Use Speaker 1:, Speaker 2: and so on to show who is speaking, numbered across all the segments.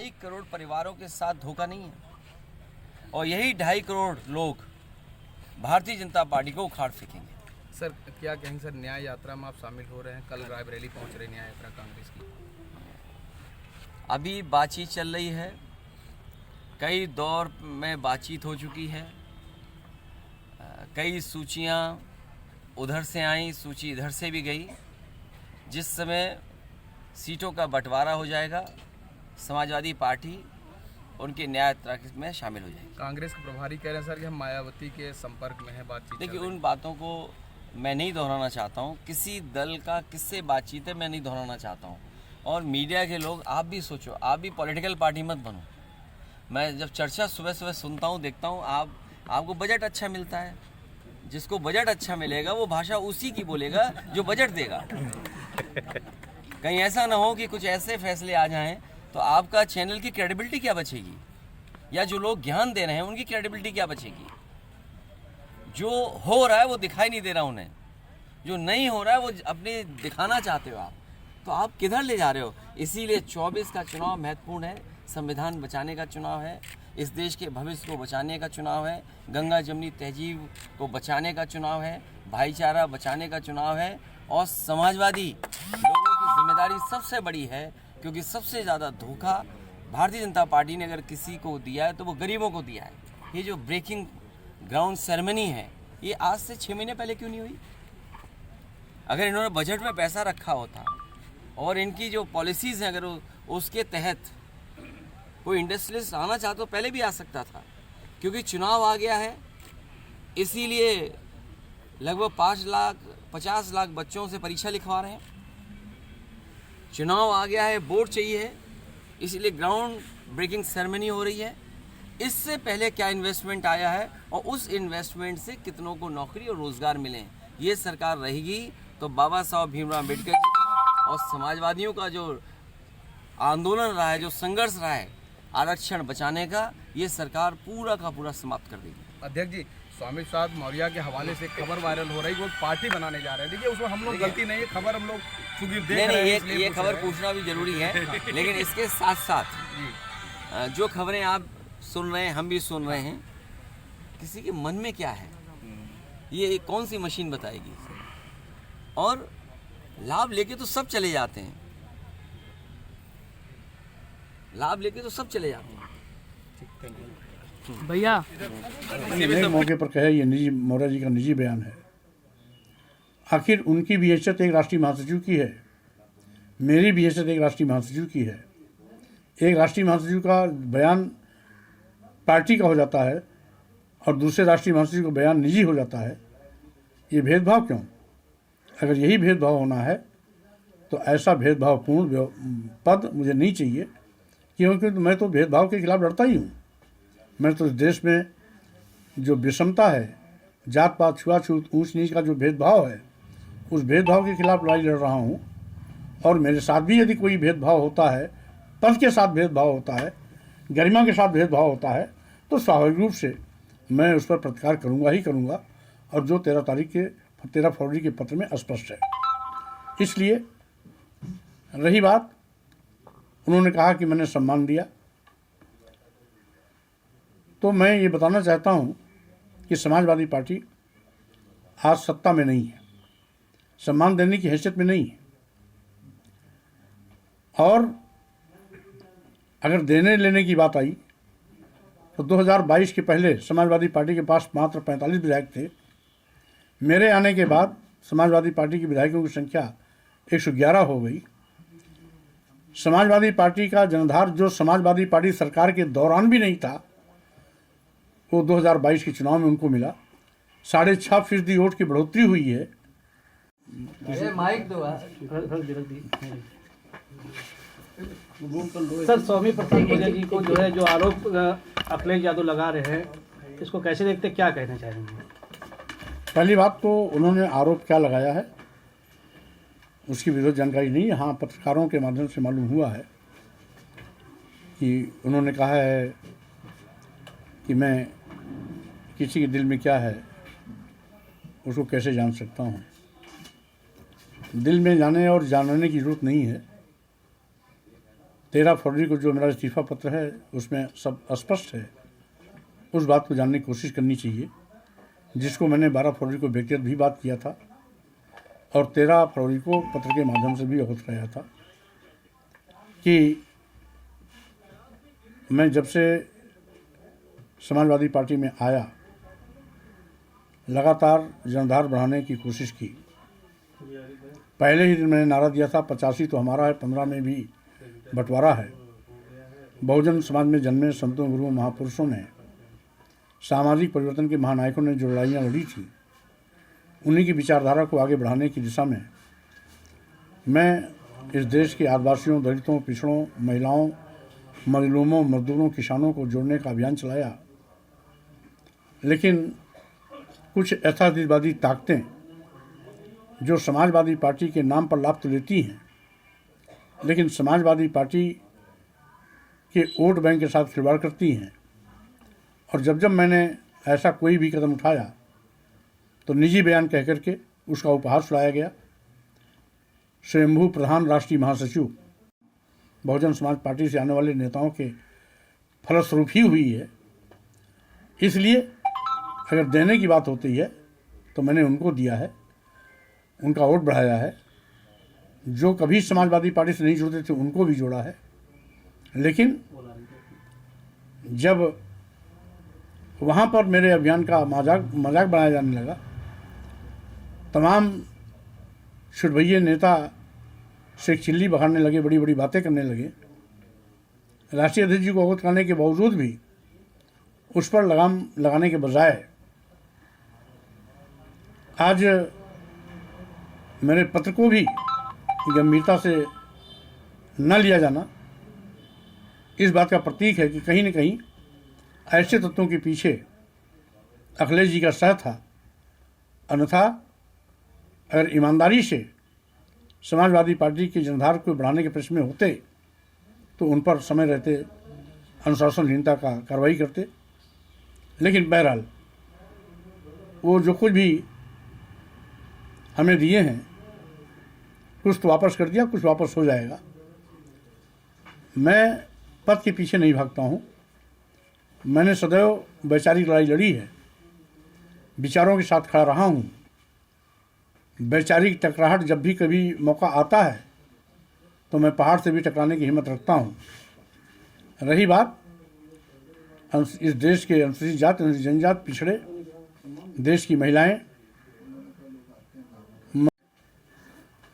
Speaker 1: 2.5 करोड़ परिवारों के साथ धोखा नहीं है, और यही 2.5 करोड़ लोग भारतीय जनता पार्टी को उखाड़ फेंकेंगे।
Speaker 2: सर क्या कहेंगे सर, न्याय यात्रा में आप शामिल हो रहे हैं, कल रायबरेली पहुंच रही न्याय यात्रा कांग्रेस की?
Speaker 1: अभी बातचीत चल रही है, कई दौर में बातचीत हो चुकी है, कई सूचियां उधर से आई, सूची इधर से भी गई। जिस समय सीटों का बंटवारा हो जाएगा, समाजवादी पार्टी उनके न्याय यात्रा में शामिल हो जाएगी।
Speaker 2: कांग्रेस के प्रभारी कह रहे हैं सर कि हम मायावती के संपर्क में हैं, बातचीत।
Speaker 1: देखिए, उन बातों को मैं नहीं दोहराना चाहता हूँ। किसी दल का किससे बातचीत है मैं नहीं दोहराना चाहता हूँ। और मीडिया के लोग, आप भी सोचो, आप भी पॉलिटिकल पार्टी मत बनो। मैं जब चर्चा सुबह सुबह सुनता हूँ, देखता हूँ, आपको बजट अच्छा मिलता है। जिसको बजट अच्छा मिलेगा वो भाषा उसी की बोलेगा जो बजट देगा। कहीं ऐसा ना हो कि कुछ ऐसे फैसले आ जाएं तो आपका चैनल की क्रेडिबिलिटी क्या बचेगी, या जो लोग ज्ञान दे रहे हैं उनकी क्रेडिबिलिटी क्या बचेगी। जो हो रहा है वो दिखाई नहीं दे रहा उन्हें, जो नहीं हो रहा है वो अपने दिखाना चाहते हो आप, तो आप किधर ले जा रहे हो। इसीलिए 24 का चुनाव महत्वपूर्ण है। संविधान बचाने का चुनाव है, इस देश के भविष्य को बचाने का चुनाव है, गंगा जमनी तहजीब को बचाने का चुनाव है, भाईचारा बचाने का चुनाव है। और समाजवादी लोगों की जिम्मेदारी सबसे बड़ी है, क्योंकि सबसे ज़्यादा धोखा भारतीय जनता पार्टी ने अगर किसी को दिया है तो वो गरीबों को दिया है। ये जो ब्रेकिंग ग्राउंड सेरेमनी है, ये आज से 6 महीने पहले क्यों नहीं हुई? अगर इन्होंने बजट में पैसा रखा होता और इनकी जो पॉलिसीज़ हैं अगर उसके तहत कोई इंडस्ट्रियलिस्ट आना चाहता तो पहले भी आ सकता था। क्योंकि चुनाव आ गया है, इसीलिए लगभग 50 लाख बच्चों से परीक्षा लिखवा रहे हैं। चुनाव आ गया है, वोट चाहिए, इसलिए ग्राउंड ब्रेकिंग सेरेमनी हो रही है। इससे पहले क्या इन्वेस्टमेंट आया है और उस इन्वेस्टमेंट से कितनों को नौकरी और रोजगार मिले, ये सरकार रहेगी तो बाबा साहब भीमराव अम्बेडकर जी का और समाजवादियों का जो आंदोलन रहा है, जो संघर्ष रहा है आरक्षण बचाने का, ये सरकार पूरा का पूरा समाप्त कर देगी।
Speaker 2: अध्यक्ष जी, स्वामी प्रसाद मौर्य के हवाले से खबर वायरल हो रही है, वो पार्टी बनाने जा रहे हैं। देखिए, उसमें हम लोग गलती नहीं है, खबर हम लोग चूंकि देख रहे हैं,
Speaker 1: ये खबर पूछना भी जरूरी है। लेकिन इसके साथ साथ जो खबरें आप सुन रहे हैं, हम भी सुन रहे हैं, किसी के मन में क्या है ये कौन सी मशीन बताएगी। और लाभ लेके तो सब चले जाते हैं, लाभ लेके तो सब चले जाते हैं।
Speaker 3: भैया
Speaker 4: नए मौके पर कहे, ये निजी मौर्य जी का निजी बयान है। आखिर उनकी भी हैसियत एक राष्ट्रीय महासचिव की है, मेरी भी हैसियत एक राष्ट्रीय महासचिव की है। एक राष्ट्रीय महासचिव का बयान पार्टी का हो जाता है और दूसरे राष्ट्रीय महासचिव का बयान निजी हो जाता है। ये भेदभाव क्यों? अगर यही भेदभाव होना है तो ऐसा भेदभावपूर्ण पद मुझे नहीं चाहिए, क्योंकि मैं तो भेदभाव के खिलाफ लड़ता ही हूँ। मैं तो इस देश में जो विषमता है, जात पात छुआछूत ऊंच नीच का जो भेदभाव है, उस भेदभाव के खिलाफ लड़ाई लड़ रहा हूँ। और मेरे साथ भी यदि कोई भेदभाव होता है, पद के साथ भेदभाव होता है, गरिमा के साथ भेदभाव होता है, तो स्वाभाविक रूप से मैं उस पर प्रतिकार करूँगा ही करूँगा। और जो 13 फरवरी के पत्र में स्पष्ट है। इसलिए रही बात, उन्होंने कहा कि मैंने सम्मान दिया, तो मैं ये बताना चाहता हूँ कि समाजवादी पार्टी आज सत्ता में नहीं है, सम्मान देने की हैसियत में नहीं है। और अगर देने लेने की बात आई तो 2022 के पहले समाजवादी पार्टी के पास मात्र 45 विधायक थे। मेरे आने के बाद समाजवादी पार्टी के विधायकों की संख्या 111 हो गई। समाजवादी पार्टी का जनाधार जो समाजवादी पार्टी सरकार के दौरान भी नहीं था, वो 2022 के चुनाव में उनको मिला। 6.5% वोट की बढ़ोतरी हुई है।
Speaker 3: सर, स्वामी प्रसाद मौर्य जी को जो है जो आरोप अखिलेश यादव लगा रहे हैं, इसको कैसे देखते, क्या कहना चाहेंगे?
Speaker 4: पहली बात तो उन्होंने आरोप क्या लगाया है उसकी विरोध जानकारी नहीं है। हाँ, पत्रकारों के माध्यम से मालूम हुआ है कि उन्होंने कहा है कि मैं किसी के दिल में क्या है उसको कैसे जान सकता हूँ। दिल में जाने और जानने की जरूरत नहीं है। 13 फरवरी को जो मेरा इस्तीफा पत्र है उसमें सब स्पष्ट है। उस बात को जानने की कोशिश करनी चाहिए, जिसको मैंने 12 फरवरी को व्यक्तिगत भी बात किया था और 13 फरवरी को पत्र के माध्यम से भी अवगत कराया था कि मैं जब से समाजवादी पार्टी में आया लगातार जनाधार बढ़ाने की कोशिश की। पहले ही दिन मैंने नारा दिया था 85 तो हमारा है, 15 में भी बंटवारा है। बहुजन समाज में जन्मे संतों, गुरुओं, महापुरुषों ने, सामाजिक परिवर्तन के महानायकों ने जो लड़ाइयाँ लड़ी थी, उन्हीं की विचारधारा को आगे बढ़ाने की दिशा में मैं इस देश के आदिवासियों, दलितों, पिछड़ों, महिलाओं, मजलूमों, मजदूरों, किसानों को जोड़ने का अभियान चलाया। लेकिन कुछ यथार्थवादी ताकतें जो समाजवादी पार्टी के नाम पर लाभ तो लेती हैं, लेकिन समाजवादी पार्टी के वोट बैंक के साथ खिलवाड़ करती हैं। और जब जब मैंने ऐसा कोई भी कदम उठाया तो निजी बयान कह करके उसका उपहार सुनाया गया। स्वयंभू प्रधान राष्ट्रीय महासचिव बहुजन समाज पार्टी से आने वाले नेताओं के फलस्वरूप ही हुई है। इसलिए अगर देने की बात होती है तो मैंने उनको दिया है, उनका वोट बढ़ाया है। जो कभी समाजवादी पार्टी से नहीं जुड़ते थे उनको भी जोड़ा है। लेकिन जब वहाँ पर मेरे अभियान का मजाक बनाया जाने लगा, तमाम छुटभइये नेता से चिल्ली बखाड़ने लगे, बड़ी बड़ी बातें करने लगे। राष्ट्रीय अध्यक्ष जी को अवगत करने के बावजूद भी उस पर लगाम लगाने के बजाय आज मेरे पत्र को भी गंभीरता से न लिया जाना इस बात का प्रतीक है कि कहीं न कहीं ऐसे तत्वों के पीछे अखिलेश जी का सह था। अन्यथा अगर ईमानदारी से समाजवादी पार्टी की जनाधार को बढ़ाने के प्रश्न में होते तो उन पर समय रहते अनुशासनहीनता का कार्रवाई करते। लेकिन बहरहाल वो जो कुछ भी हमें दिए हैं, कुछ तो वापस कर दिया, कुछ वापस हो जाएगा। मैं पद के पीछे नहीं भागता हूँ। मैंने सदैव वैचारिक लड़ाई लड़ी है, विचारों के साथ खड़ा रहा हूँ। वैचारिक टकराहट जब भी कभी मौका आता है तो मैं पहाड़ से भी टकराने की हिम्मत रखता हूँ। रही बात इस देश के अनुसूचित जाति, अनुसूचित जनजाति, पिछड़े देश की महिलाएं,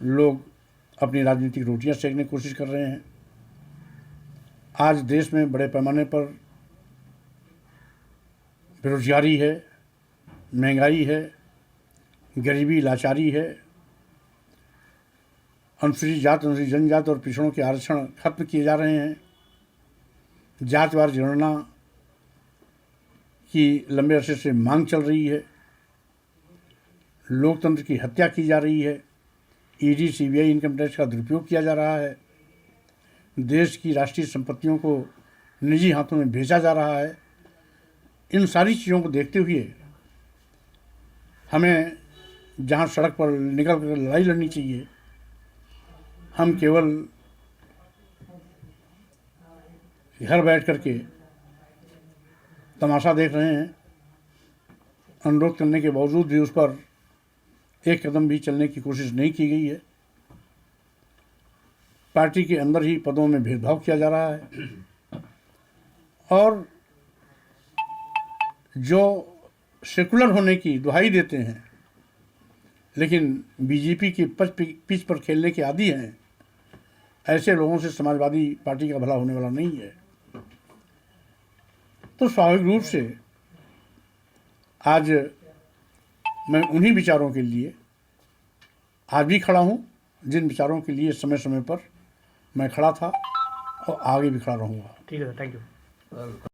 Speaker 4: लोग अपनी राजनीतिक रोटियां सेकने की कोशिश कर रहे हैं। आज देश में बड़े पैमाने पर बेरोजगारी है, महंगाई है, गरीबी, लाचारी है। अनुसूचित जाति, अनुसूचित जनजाति और पिछड़ों के आरक्षण खत्म किए जा रहे हैं। जातिवार जनगणना की लंबे अरसे से मांग चल रही है। लोकतंत्र की हत्या की जा रही है। ईडी, सीबीआई, इनकम टैक्स का दुरुपयोग किया जा रहा है। देश की राष्ट्रीय संपत्तियों को निजी हाथों में भेजा जा रहा है। इन सारी चीज़ों को देखते हुए हमें जहाँ सड़क पर निकल कर लड़ाई लड़नी चाहिए, हम केवल घर बैठ करके तमाशा देख रहे हैं। अनुरोध करने के बावजूद भी उस पर एक कदम भी चलने की कोशिश नहीं की गई है। पार्टी के अंदर ही पदों में भेदभाव किया जा रहा है और जो सेकुलर होने की दुहाई देते हैं लेकिन बीजेपी की पिच पर खेलने के आदी हैं, ऐसे लोगों से समाजवादी पार्टी का भला होने वाला नहीं है। तो स्वाभाविक रूप से आज मैं उन्हीं विचारों के लिए आज भी खड़ा हूँ जिन विचारों के लिए समय समय पर मैं खड़ा था और आगे भी खड़ा रहूँगा।
Speaker 3: ठीक है, थैंक यू।